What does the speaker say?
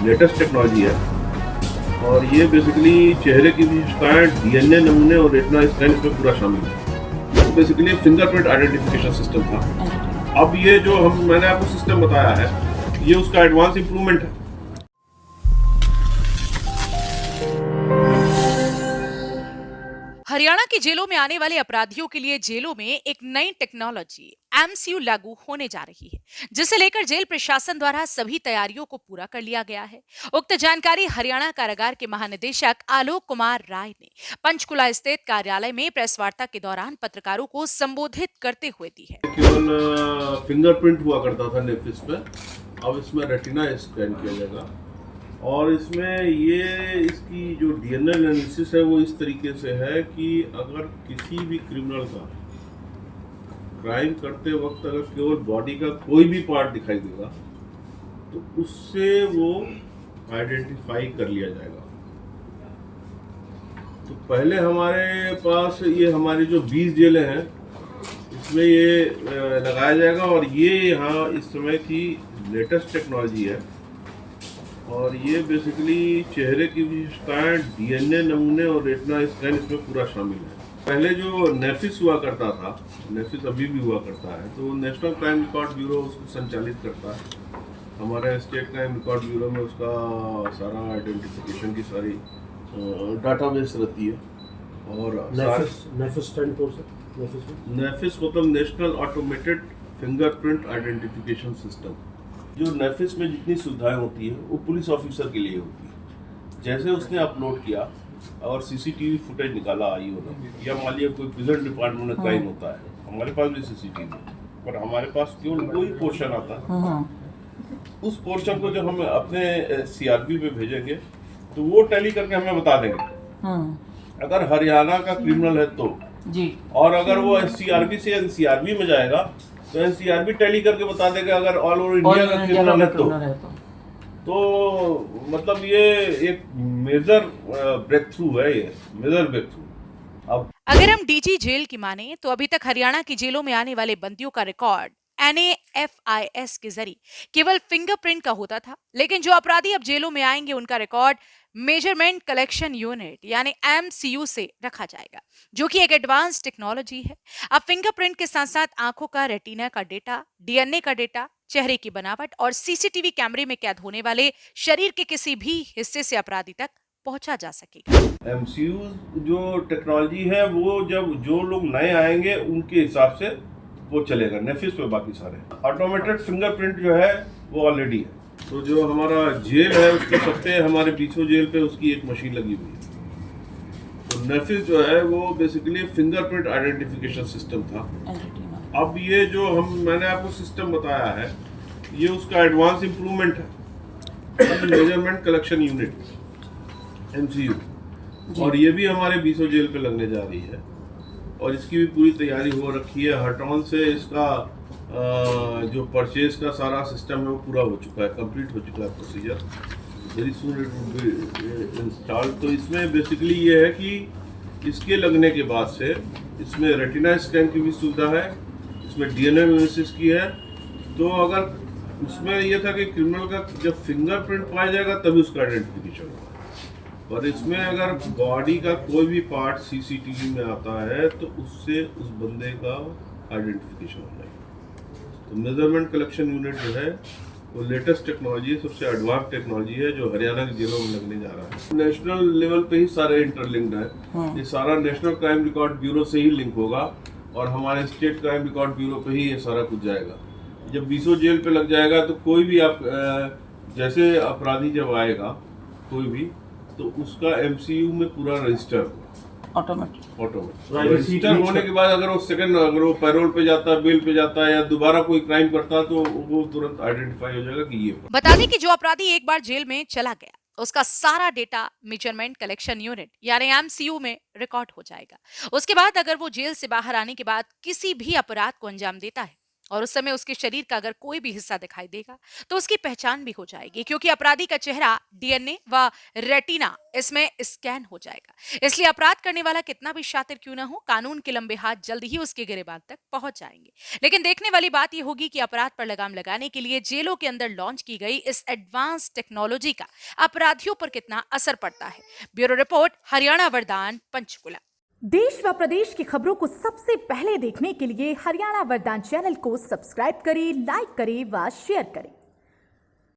Latest technology है और ये बेसिकली चेहरे की विशेषताएं, डीएनए नमूने और रेटिना स्कैन इसमें पूरा शामिल है। तो बेसिकली फिंगरप्रिंट आइडेंटिफिकेशन सिस्टम था। अब ये जो मैंने आपको सिस्टम बताया है, ये उसका एडवांस इंप्रूवमेंट है। हरियाणा की जेलों में आने वाले अपराधियों के लिए जेलों में एक नई टेक्नोलॉजी एमसीयू लागू होने जा रही है, जिसे लेकर जेल प्रशासन द्वारा सभी तैयारियों को पूरा कर लिया गया है। उक्त जानकारी हरियाणा कारागार के महानिदेशक आलोक कुमार राय ने पंचकुला स्थित कार्यालय में प्रेस वार्ता के दौरान पत्रकारों को संबोधित करते हुए दी है। केवल फिंगरप्रिंट हुआ करता था नेफिस पे, अब इसमें रेटिना स्कैन किया जाएगा और इसमें ये इसकी जो डीएनए एनालिसिस है वो इस तरीके से है कि अगर किसी भी क्रिमिनल का क्राइम करते वक्त अगर केवल बॉडी का कोई भी पार्ट दिखाई देगा तो उससे वो आइडेंटिफाई कर लिया जाएगा। तो पहले हमारे पास ये हमारी जो 20 जेलें हैं इसमें ये लगाया जाएगा और ये यहाँ इस समय की लेटेस्ट टेक्नोलॉजी है और ये बेसिकली चेहरे की विशेषताएं, डीएनए नमूने और रेटिना स्कैन इसमें पूरा शामिल है। पहले जो नेफिस हुआ करता था, नेफिस अभी भी हुआ करता है, तो नेशनल क्राइम रिकॉर्ड ब्यूरो उसको संचालित करता है। हमारे स्टेट क्राइम रिकॉर्ड ब्यूरो में उसका सारा आइडेंटिफिकेशन की सारी डाटाबेस रहती है। और नेफिस मतलब national automated fingerprint identification system. जो नेफिस में जितनी सुविधाएं होती है वो पुलिस ऑफिसर के लिए होती है। जैसे उसने अपलोड किया और सीसीटीवी फुटेज निकाला आईओ ने, या मान लिया कोई प्रिजन डिपार्टमेंट में क्राइम होता है, हमारे पास भी सीसीटीवी है, पर हमारे पास केवल कोई पोर्शन आता है। उस पोर्शन को जब हम अपने सीआरपी में भेजेंगे तो वो टैली करके हमें बता देंगे अगर हरियाणा का क्रिमिनल है तो जी, और अगर वो सीआरपी से एनसीआरबी में जाएगा तो एनसीआरबी टैली करके बता देगा अगर ऑल ओवर इंडिया का क्रिमिनल है तो मतलब ये एक मेजर ब्रेक थ्रू है, ये मेजर ब्रेक थ्रू। अब अगर हम डीजी जेल की माने तो अभी तक हरियाणा की जेलों में आने वाले बंदियों का रिकॉर्ड NAFIS के जरिए केवल फिंगरप्रिंट का होता था, लेकिन जो अपराधी अब जेलों में आएंगे उनका रिकॉर्ड मेजरमेंट कलेक्शन यूनिट यानी MCU से रखा जाएगा, जो कि एक एडवांस टेक्नोलॉजी है। अब फिंगरप्रिंट के साथ साथ आंखों का रेटिना का डेटा, डीएनए का डेटा, चेहरे की बनावट और सीसीटीवी कैमरे में कैद होने वाले शरीर के किसी भी हिस्से से अपराधी तक पहुंचा जा सकेगा। MCU जो टेक्नोलॉजी है वो जब जो लोग नए आएंगे उनके हिसाब से वो चलेगा, नेफिस पे बाकी सारे। ऑटोमेटेड फिंगरप्रिंट जो है वो ऑलरेडी है। तो जो हमारा जेल है उसके सबसे हमारे बीचो जेल पे उसकी एक मशीन लगी हुई है। तो नेफिस जो है वो बेसिकली फिंगरप्रिंट आइडेंटिफिकेशन सिस्टम था। अब ये जो मैंने आपको सिस्टम बताया है ये उसका एडवांस इंप्रूवमेंट है, मेजरमेंट कलेक्शन यूनिट MCU, और ये भी हमारे बीसो जेल पे लगने जा रही है और इसकी भी पूरी तैयारी हो रखी है। हटॉन से इसका जो परचेज का सारा सिस्टम है वो पूरा हो चुका है, कंप्लीट हो चुका है procedure. Very soon it will be install. तो इसमें बेसिकली ये है कि इसके लगने के बाद से इसमें रेटिना स्कैन की भी सुविधा है, इसमें डीएनए एनालिसिस की है। तो अगर उसमें यह था कि क्रिमिनल का जब फिंगरप्रिंट पाया जाएगा तभी उसका आइडेंटिफिकेशन होगा, और इसमें अगर बॉडी का कोई भी पार्ट सीसीटीवी में आता है तो उससे उस बंदे का आइडेंटिफिकेशन हो जाएगा। तो मेजरमेंट कलेक्शन यूनिट जो है वो लेटेस्ट टेक्नोलॉजी है, सबसे एडवांस टेक्नोलॉजी है जो हरियाणा के जेलों में लगने जा रहा है। नेशनल लेवल पे ही सारे इंटरलिंक्ड है, ये सारा नेशनल क्राइम रिकॉर्ड ब्यूरो से ही लिंक होगा और हमारे स्टेट क्राइम रिकॉर्ड ब्यूरो पे ही ये सारा कुछ जाएगा। जब बीसो जेल पे लग जाएगा तो कोई भी आप जैसे अपराधी जब आएगा कोई भी तो उसका MCU में पूरा रजिस्टर ऑटोमेटिक रजिस्टर होने के बाद अगर वो पैरोल पे जाता है, बेल पे जाता है या दोबारा कोई क्राइम करता है तो वो तुरंत आइडेंटिफाई हो जाएगा कि ये। बता दें कि जो अपराधी एक बार जेल में चला गया उसका सारा डेटा मेजरमेंट कलेक्शन यूनिट यानी MCU में रिकॉर्ड हो जाएगा। उसके बाद अगर वो जेल से बाहर आने के बाद किसी भी अपराध को अंजाम देता है और उस समय उसके शरीर का अगर कोई भी हिस्सा दिखाई देगा तो उसकी पहचान भी हो जाएगी, क्योंकि अपराधी का चेहरा डीएनए व रेटिना इसमें स्कैन हो जाएगा। इसलिए अपराध करने वाला कितना भी शातिर क्यों ना हो, कानून के लंबे हाथ जल्द ही उसके गिरेबान तक पहुंच जाएंगे। लेकिन देखने वाली बात यह होगी कि अपराध पर लगाम लगाने के लिए जेलों के अंदर लॉन्च की गई इस एडवांस टेक्नोलॉजी का अपराधियों पर कितना असर पड़ता है। ब्यूरो रिपोर्ट, हरियाणा वरदान, पंचकुला। देश व प्रदेश की खबरों को सबसे पहले देखने के लिए हरियाणा वरदान चैनल को सब्सक्राइब करें, लाइक करें व शेयर करें।